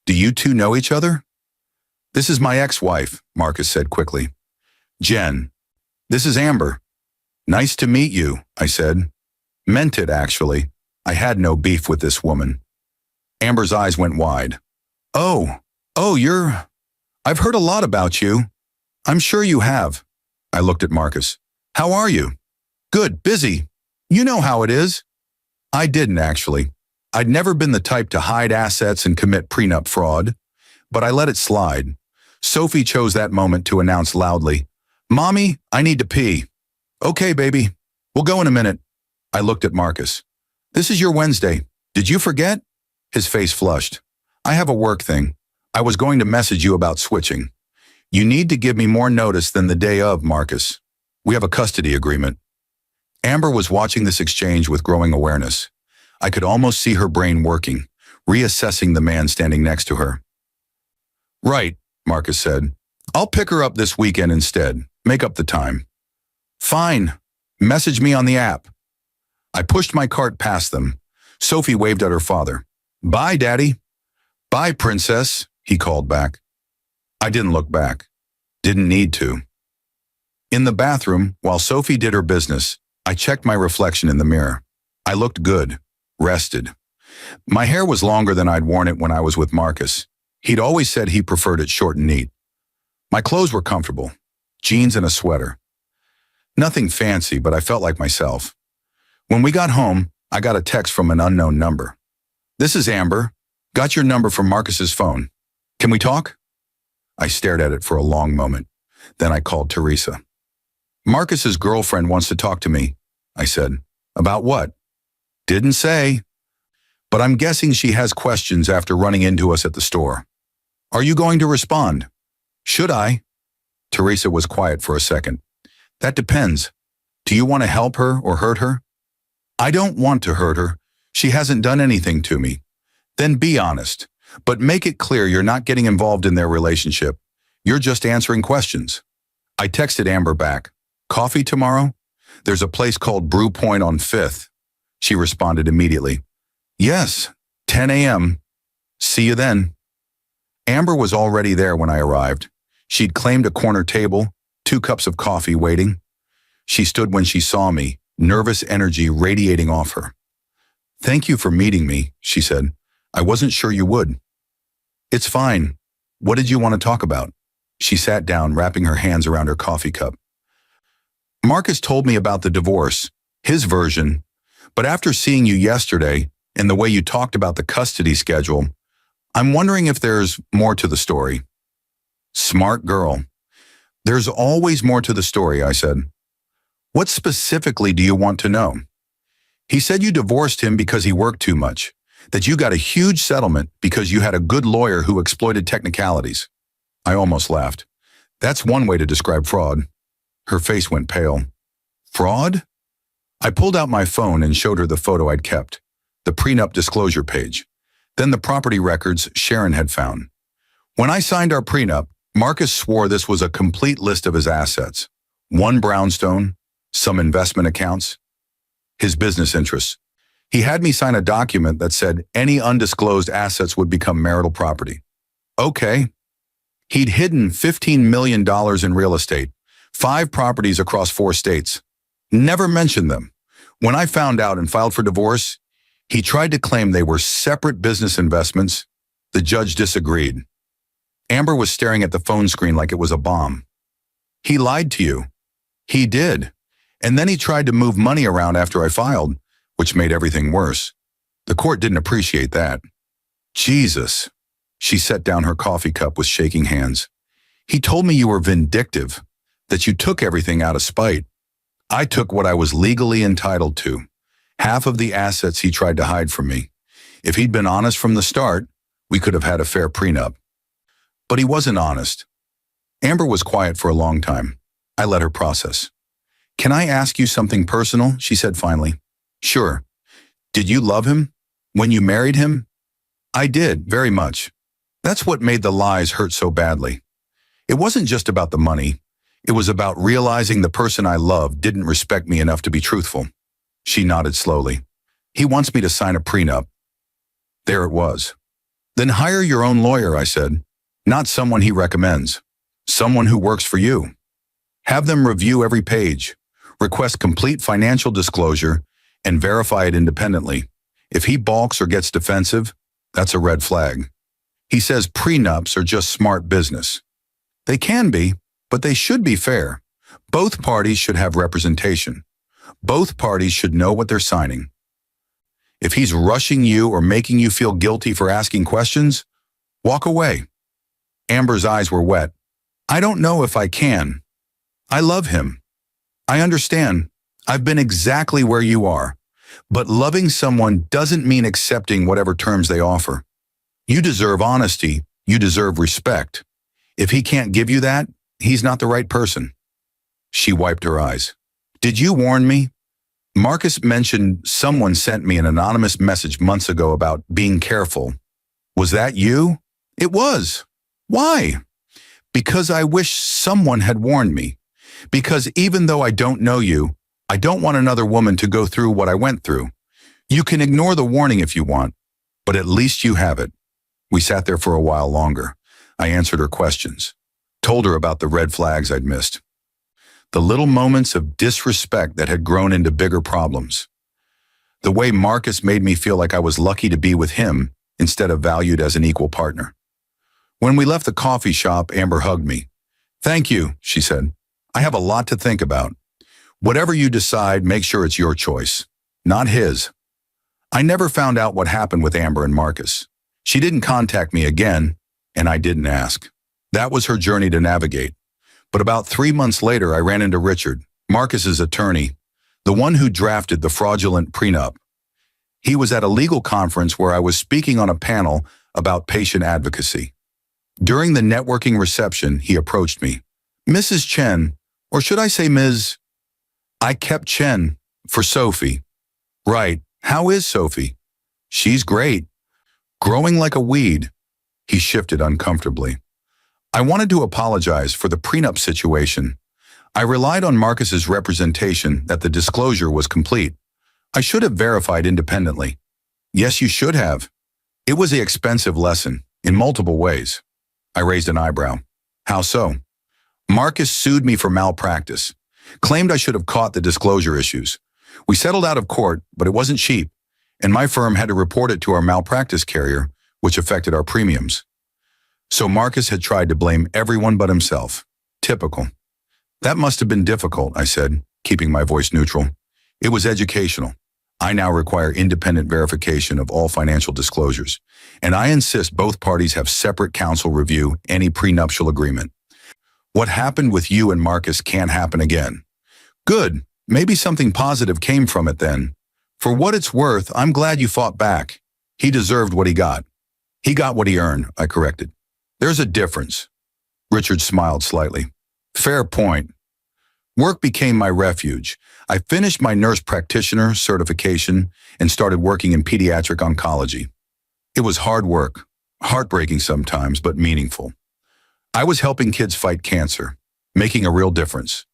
"Do you two know each other?" "This is my ex-wife," Marcus said quickly. "Jen, this is Amber." "Nice to meet you," I said. Meant it, actually. I had no beef with this woman. Amber's eyes went wide. Oh, I've heard a lot about you." "I'm sure you have." I looked at Marcus. "How are you?" "Good, busy. You know how it is." I didn't, actually. I'd never been the type to hide assets and commit prenup fraud, but I let it slide. Sophie chose that moment to announce loudly, "Mommy, I need to pee." "Okay, baby. We'll go in a minute." I looked at Marcus. "This is your Wednesday. Did you forget?" His face flushed. "I have a work thing. I was going to message you about switching. You need to give me more notice than the day of, Marcus. We have a custody agreement." Amber was watching this exchange with growing awareness. I could almost see her brain working, reassessing the man standing next to her. "Right," Marcus said. "I'll pick her up this weekend instead. Make up the time." "Fine. Message me on the app." I pushed my cart past them. Sophie waved at her father. "Bye, Daddy." "Bye, Princess," he called back. I didn't look back. Didn't need to. In the bathroom, while Sophie did her business, I checked my reflection in the mirror. I looked good, rested. My hair was longer than I'd worn it when I was with Marcus. He'd always said he preferred it short and neat. My clothes were comfortable, jeans and a sweater. Nothing fancy, but I felt like myself. When we got home, I got a text from an unknown number. This is Amber. Got your number from Marcus's phone. Can we talk? I stared at it for a long moment. Then I called Teresa. Marcus's girlfriend wants to talk to me, I said. About what? Didn't say. But I'm guessing she has questions after running into us at the store. Are you going to respond? Should I? Teresa was quiet for a second. That depends. Do you want to help her or hurt her? I don't want to hurt her. She hasn't done anything to me. Then be honest, but make it clear you're not getting involved in their relationship. You're just answering questions. I texted Amber back. Coffee tomorrow? There's a place called Brew Point on 5th. She responded immediately. Yes, 10 a.m. See you then. Amber was already there when I arrived. She'd claimed a corner table, 2 cups of coffee waiting. She stood when she saw me, nervous energy radiating off her. Thank you for meeting me, she said. I wasn't sure you would. It's fine. What did you want to talk about? She sat down, wrapping her hands around her coffee cup. Marcus told me about the divorce, his version, but after seeing you yesterday and the way you talked about the custody schedule, I'm wondering if there's more to the story. Smart girl. There's always more to the story, I said. What specifically do you want to know? He said you divorced him because he worked too much, that you got a huge settlement because you had a good lawyer who exploited technicalities. I almost laughed. That's one way to describe fraud. Her face went pale. Fraud? I pulled out my phone and showed her the photo I'd kept, the prenup disclosure page, then the property records Sharon had found. When I signed our prenup, Marcus swore this was a complete list of his assets. 1 brownstone, some investment accounts, his business interests. He had me sign a document that said any undisclosed assets would become marital property. Okay. He'd hidden $15 million in real estate, 5 properties across 4 states. Never mentioned them. When I found out and filed for divorce, he tried to claim they were separate business investments. The judge disagreed. Amber was staring at the phone screen like it was a bomb. He lied to you. He did. And then he tried to move money around after I filed, which made everything worse. The court didn't appreciate that. Jesus. She set down her coffee cup with shaking hands. He told me you were vindictive, that you took everything out of spite. I took what I was legally entitled to, half of the assets he tried to hide from me. If he'd been honest from the start, we could have had a fair prenup. But he wasn't honest. Amber was quiet for a long time. I let her process. Can I ask you something personal? She said finally. Sure. Did you love him? When you married him? I did, very much. That's what made the lies hurt so badly. It wasn't just about the money. It was about realizing the person I loved didn't respect me enough to be truthful. She nodded slowly. He wants me to sign a prenup. There it was. Then hire your own lawyer, I said. Not someone he recommends. Someone who works for you. Have them review every page. Request complete financial disclosure and verify it independently. If he balks or gets defensive, that's a red flag. He says prenups are just smart business. They can be, but they should be fair. Both parties should have representation. Both parties should know what they're signing. If he's rushing you or making you feel guilty for asking questions, walk away. Amber's eyes were wet. I don't know if I can. I love him. I understand. I've been exactly where you are. But loving someone doesn't mean accepting whatever terms they offer. You deserve honesty. You deserve respect. If he can't give you that, he's not the right person. She wiped her eyes. Did you warn me? Marcus mentioned someone sent me an anonymous message months ago about being careful. Was that you? It was. Why? Because I wish someone had warned me. Because even though I don't know you, I don't want another woman to go through what I went through. You can ignore the warning if you want, but at least you have it. We sat there for a while longer. I answered her questions, told her about the red flags I'd missed. The little moments of disrespect that had grown into bigger problems. The way Marcus made me feel like I was lucky to be with him instead of valued as an equal partner. When we left the coffee shop, Amber hugged me. Thank you, she said. I have a lot to think about. Whatever you decide, make sure it's your choice, not his. I never found out what happened with Amber and Marcus. She didn't contact me again, and I didn't ask. That was her journey to navigate. But about 3 months later, I ran into Richard, Marcus's attorney, the one who drafted the fraudulent prenup. He was at a legal conference where I was speaking on a panel about patient advocacy. During the networking reception, he approached me. Mrs. Chen, or should I say Ms.? I kept Chen for Sophie. Right. How is Sophie? She's great. Growing like a weed. He shifted uncomfortably. I wanted to apologize for the prenup situation. I relied on Marcus's representation that the disclosure was complete. I should have verified independently. Yes, you should have. It was an expensive lesson, in multiple ways. I raised an eyebrow. How so? Marcus sued me for malpractice, claimed I should have caught the disclosure issues. We settled out of court, but it wasn't cheap, and my firm had to report it to our malpractice carrier, which affected our premiums. So Marcus had tried to blame everyone but himself. Typical. That must have been difficult, I said, keeping my voice neutral. It was educational. I now require independent verification of all financial disclosures, and I insist both parties have separate counsel review any prenuptial agreement. What happened with you and Marcus can't happen again. Good. Maybe something positive came from it then. For what it's worth, I'm glad you fought back. He deserved what he got. He got what he earned, I corrected. There's a difference. Richard smiled slightly. Fair point. Work became my refuge. I finished my nurse practitioner certification and started working in pediatric oncology. It was hard work, heartbreaking sometimes, but meaningful. I was helping kids fight cancer, making a real difference.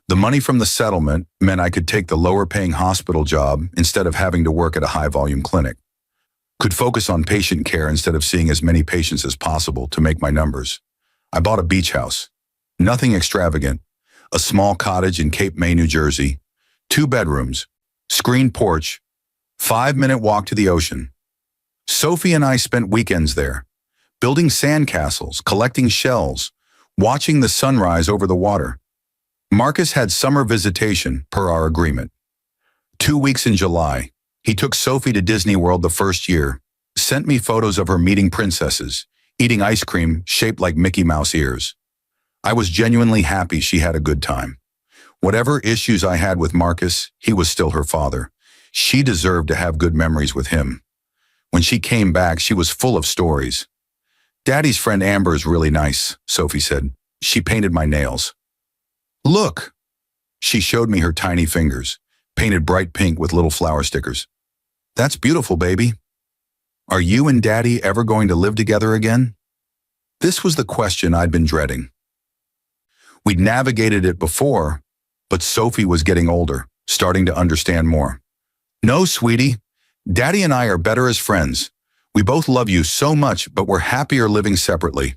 The money from the settlement meant I could take the lower-paying hospital job instead of having to work at a high-volume clinic. Could focus on patient care instead of seeing as many patients as possible to make my numbers. I bought a beach house. Nothing extravagant. A small cottage in Cape May, New Jersey. 2 bedrooms. Screened porch. 5-minute walk to the ocean. Sophie and I spent weekends there, building sandcastles, collecting shells, watching the sunrise over the water. Marcus had summer visitation per our agreement. 2 weeks in July, he took Sophie to Disney World the first year, sent me photos of her meeting princesses, eating ice cream shaped like Mickey Mouse ears. I was genuinely happy she had a good time. Whatever issues I had with Marcus, he was still her father. She deserved to have good memories with him. When she came back, she was full of stories. Daddy's friend Amber is really nice, Sophie said. She painted my nails. Look! She showed me her tiny fingers, painted bright pink with little flower stickers. That's beautiful, baby. Are you and Daddy ever going to live together again? This was the question I'd been dreading. We'd navigated it before, but Sophie was getting older, starting to understand more. No, sweetie. Daddy and I are better as friends. We both love you so much, but we're happier living separately.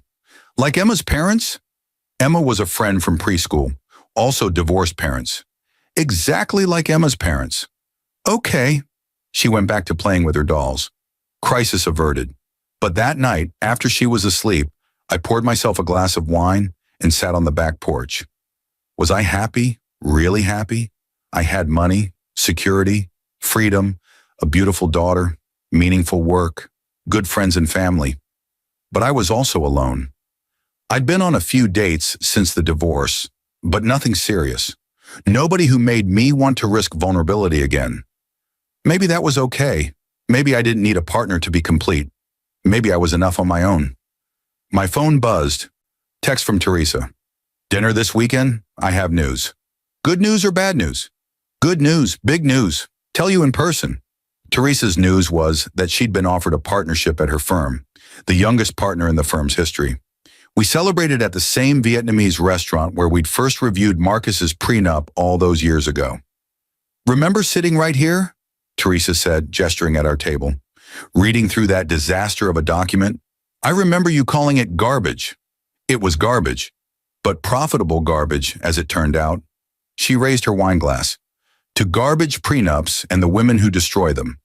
Like Emma's parents? Emma was a friend from preschool, also divorced parents. Exactly like Emma's parents. Okay. She went back to playing with her dolls. Crisis averted. But that night, after she was asleep, I poured myself a glass of wine and sat on the back porch. Was I happy? Really happy? I had money, security, freedom, a beautiful daughter, meaningful work, good friends and family. But I was also alone. I'd been on a few dates since the divorce, but nothing serious. Nobody who made me want to risk vulnerability again. Maybe that was okay. Maybe I didn't need a partner to be complete. Maybe I was enough on my own. My phone buzzed. Text from Teresa. Dinner this weekend? I have news. Good news or bad news? Good news, big news. Tell you in person. Teresa's news was that she'd been offered a partnership at her firm, the youngest partner in the firm's history. We celebrated at the same Vietnamese restaurant where we'd first reviewed Marcus's prenup all those years ago. Remember sitting right here? Teresa said, gesturing at our table. Reading through that disaster of a document? I remember you calling it garbage. It was garbage, but profitable garbage, as it turned out. She raised her wine glass. To garbage prenups and the women who destroy them.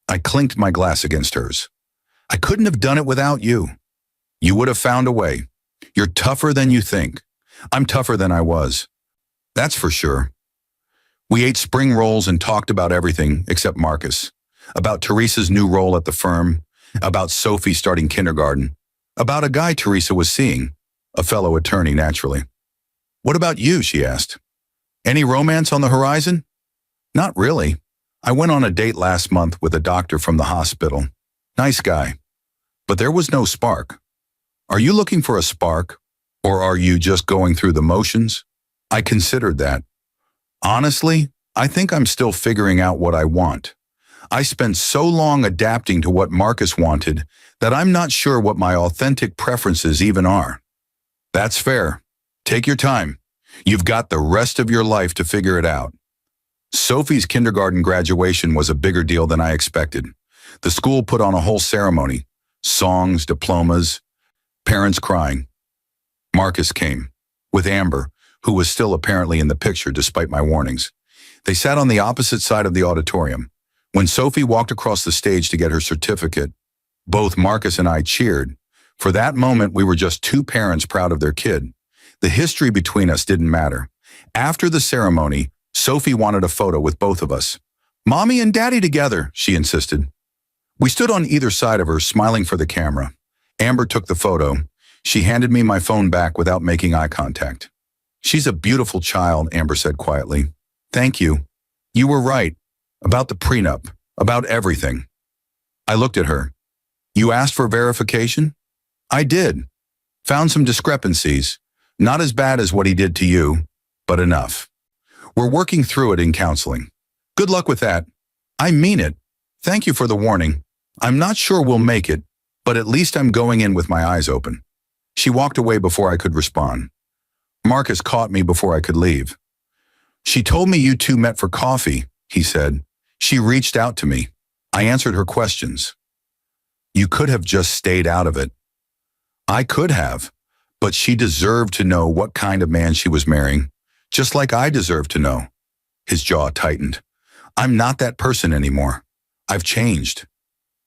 I clinked my glass against hers. I couldn't have done it without you. You would have found a way. You're tougher than you think. I'm tougher than I was. That's for sure. We ate spring rolls and talked about everything except Marcus. about Teresa's new role at the firm, about Sophie starting kindergarten, about a guy Teresa was seeing, a fellow attorney naturally. "What about you?" she asked. "Any romance on the horizon?" "Not really. I went on a date last month with a doctor from the hospital. Nice guy. But there was no spark." "Are you looking for a spark? Or are you just going through the motions?" I considered that. Honestly, I think I'm still figuring out what I want. I spent so long adapting to what Marcus wanted that I'm not sure what my authentic preferences even are. "That's fair. Take your time. You've got the rest of your life to figure it out." Sophie's kindergarten graduation was a bigger deal than I expected. The school put on a whole ceremony. Songs, diplomas, parents crying. Marcus came, with Amber, who was still apparently in the picture despite my warnings. They sat on the opposite side of the auditorium. When Sophie walked across the stage to get her certificate, both Marcus and I cheered. For that moment, we were just two parents proud of their kid. The history between us didn't matter. After the ceremony, Sophie wanted a photo with both of us. "Mommy and Daddy together," she insisted. We stood on either side of her, smiling for the camera. Amber took the photo. She handed me my phone back without making eye contact. "She's a beautiful child," Amber said quietly. "Thank you. You were right. About the prenup. About everything." I looked at her. "You asked for verification?" "I did. Found some discrepancies. Not as bad as what he did to you, but enough. We're working through it in counseling. Good luck with that." "I mean it. Thank you for the warning. I'm not sure we'll make it, but at least I'm going in with my eyes open." She walked away before I could respond. Marcus caught me before I could leave. "She told me you two met for coffee," he said. "She reached out to me. I answered her questions." "You could have just stayed out of it." "I could have, but she deserved to know what kind of man she was marrying, just like I deserve to know." His jaw tightened. "I'm not that person anymore. I've changed."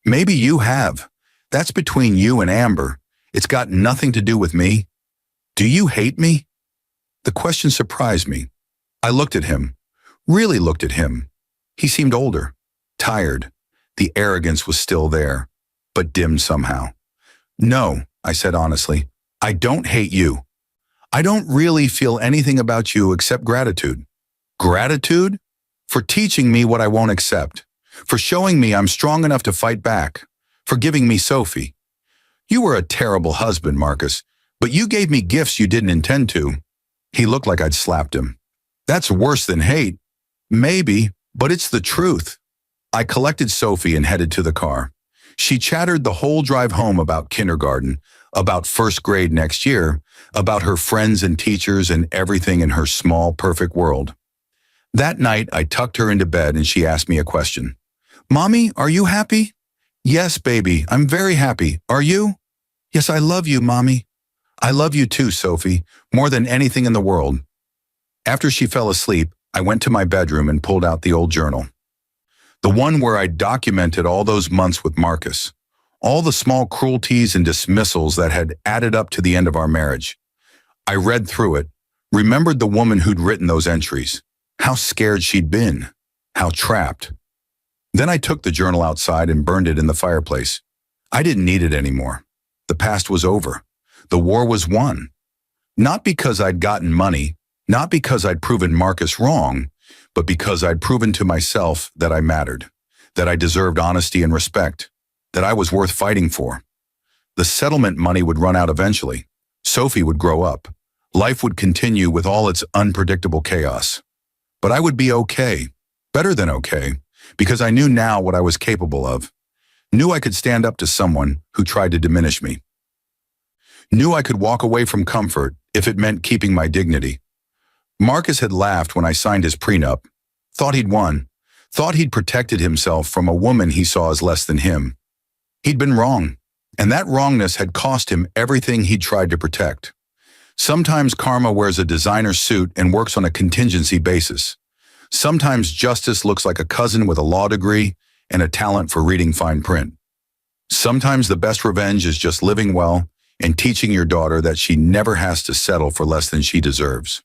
"Maybe you have. That's between you and Amber. It's got nothing to do with me. Do you hate me?" The question surprised me. I looked at him, really looked at him. He seemed older, tired. The arrogance was still there, but dimmed somehow. "No," I said honestly, "I don't hate you. I don't really feel anything about you except gratitude." "Gratitude? For teaching me what I won't accept. For showing me I'm strong enough to fight back. For giving me Sophie. You were a terrible husband, Marcus, but you gave me gifts you didn't intend to." He looked like I'd slapped him. "That's worse than hate." "Maybe, but it's the truth." I collected Sophie and headed to the car. She chattered the whole drive home about kindergarten, about first grade next year, about her friends and teachers and everything in her small, perfect world. That night, I tucked her into bed and she asked me a question. "Mommy, are you happy?" "Yes, baby, I'm very happy. Are you?" "Yes, I love you, Mommy." "I love you too, Sophie, more than anything in the world." After she fell asleep, I went to my bedroom and pulled out the old journal. The one where I documented all those months with Marcus. All the small cruelties and dismissals that had added up to the end of our marriage. I read through it, remembered the woman who'd written those entries. How scared she'd been. How trapped. Then I took the journal outside and burned it in the fireplace. I didn't need it anymore. The past was over. The war was won. Not because I'd gotten money, not because I'd proven Marcus wrong, but because I'd proven to myself that I mattered, that I deserved honesty and respect, that I was worth fighting for. The settlement money would run out eventually. Sophie would grow up. Life would continue with all its unpredictable chaos. But I would be okay, better than okay, because I knew now what I was capable of. Knew I could stand up to someone who tried to diminish me. Knew I could walk away from comfort if it meant keeping my dignity. Marcus had laughed when I signed his prenup, thought he'd won, thought he'd protected himself from a woman he saw as less than him. He'd been wrong, and that wrongness had cost him everything he'd tried to protect. Sometimes karma wears a designer suit and works on a contingency basis. Sometimes justice looks like a cousin with a law degree and a talent for reading fine print. Sometimes the best revenge is just living well and teaching your daughter that she never has to settle for less than she deserves.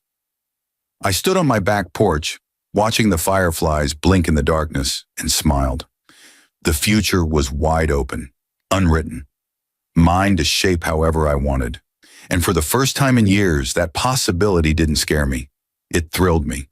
I stood on my back porch, watching the fireflies blink in the darkness, and smiled. The future was wide open, unwritten, mine to shape however I wanted. And for the first time in years, that possibility didn't scare me. It thrilled me.